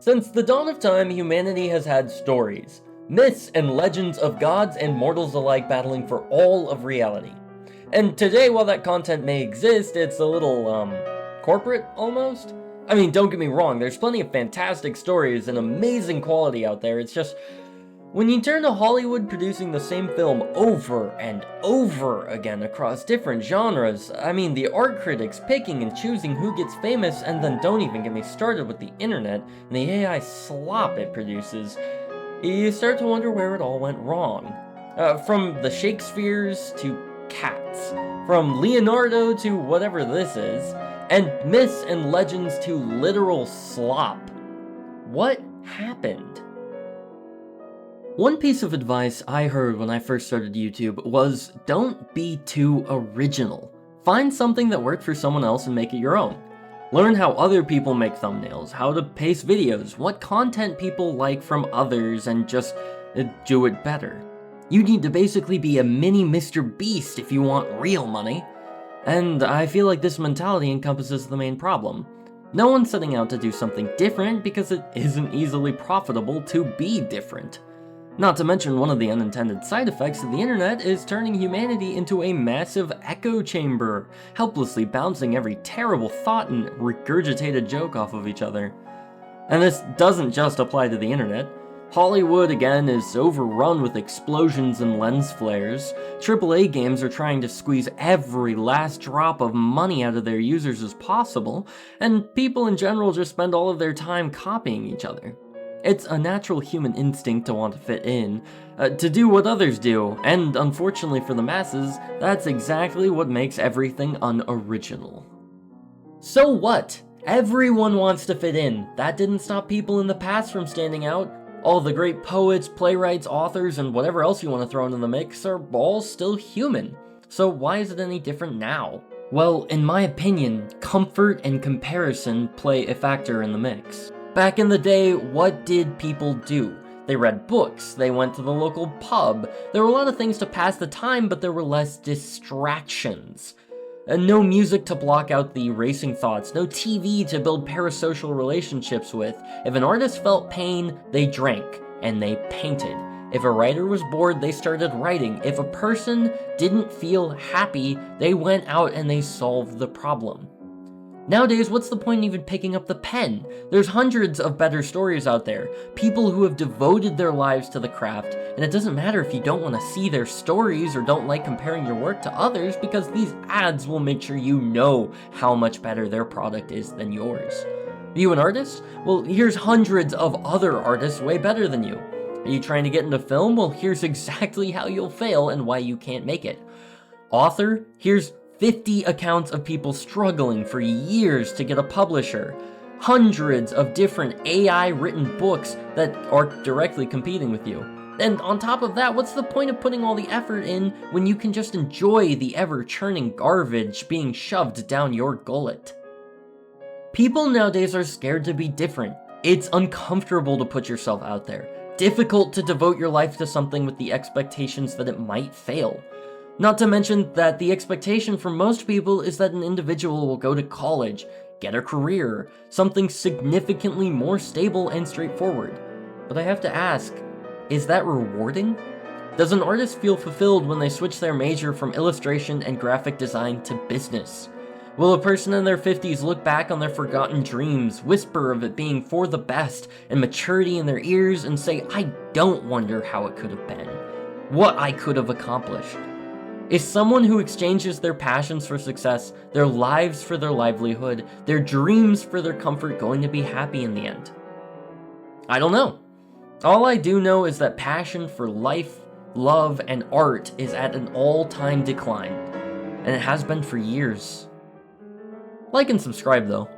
Since the dawn of time, humanity has had stories, myths, and legends of gods and mortals alike battling for all of reality. And today, while that content may exist, it's a little, corporate, almost? I mean, don't get me wrong, there's plenty of fantastic stories and amazing quality out there, it's just, when you turn to Hollywood producing the same film over and over again across different genres, I mean, the art critics picking and choosing who gets famous, and then don't even get me started with the internet and the AI slop it produces, you start to wonder where it all went wrong. From the Shakespeares to Cats, from Leonardo to whatever this is, and myths and legends to literal slop. What happened? One piece of advice I heard when I first started YouTube was, don't be too original. Find something that worked for someone else and make it your own. Learn how other people make thumbnails, how to paste videos, what content people like from others, and just do it better. You need to basically be a mini Mr. Beast if you want real money. And I feel like this mentality encompasses the main problem. No one's setting out to do something different because it isn't easily profitable to be different. Not to mention, one of the unintended side effects of the internet is turning humanity into a massive echo chamber, helplessly bouncing every terrible thought and regurgitated joke off of each other. And this doesn't just apply to the internet. Hollywood, again, is overrun with explosions and lens flares. AAA games are trying to squeeze every last drop of money out of their users as possible, and people in general just spend all of their time copying each other. It's a natural human instinct to want to fit in, to do what others do, and unfortunately for the masses, that's exactly what makes everything unoriginal. So what? Everyone wants to fit in. That didn't stop people in the past from standing out. All the great poets, playwrights, authors, and whatever else you want to throw into the mix are all still human. So why is it any different now? Well, in my opinion, comfort and comparison play a factor in the mix. Back in the day, what did people do? They read books, they went to the local pub. There were a lot of things to pass the time, but there were less distractions. No music to block out the racing thoughts, no TV to build parasocial relationships with. If an artist felt pain, they drank, and they painted. If a writer was bored, they started writing. If a person didn't feel happy, they went out and they solved the problem. Nowadays, what's the point in even picking up the pen? There's hundreds of better stories out there, people who have devoted their lives to the craft, and it doesn't matter if you don't want to see their stories or don't like comparing your work to others, because these ads will make sure you know how much better their product is than yours. Are you an artist? Well, here's hundreds of other artists way better than you. Are you trying to get into film? Well, here's exactly how you'll fail and why you can't make it. Author? Here's 50 accounts of people struggling for years to get a publisher. Hundreds of different AI-written books that are directly competing with you. And on top of that, what's the point of putting all the effort in when you can just enjoy the ever-churning garbage being shoved down your gullet? People nowadays are scared to be different. It's uncomfortable to put yourself out there. Difficult to devote your life to something with the expectations that it might fail. Not to mention that the expectation for most people is that an individual will go to college, get a career, something significantly more stable and straightforward. But I have to ask, is that rewarding? Does an artist feel fulfilled when they switch their major from illustration and graphic design to business? Will a person in their 50s look back on their forgotten dreams, whisper of it being for the best, and maturity in their ears, and say, I don't wonder how it could have been, what I could have accomplished? Is someone who exchanges their passions for success, their lives for their livelihood, their dreams for their comfort going to be happy in the end? I don't know. All I do know is that passion for life, love, and art is at an all-time decline, and it has been for years. Like and subscribe though.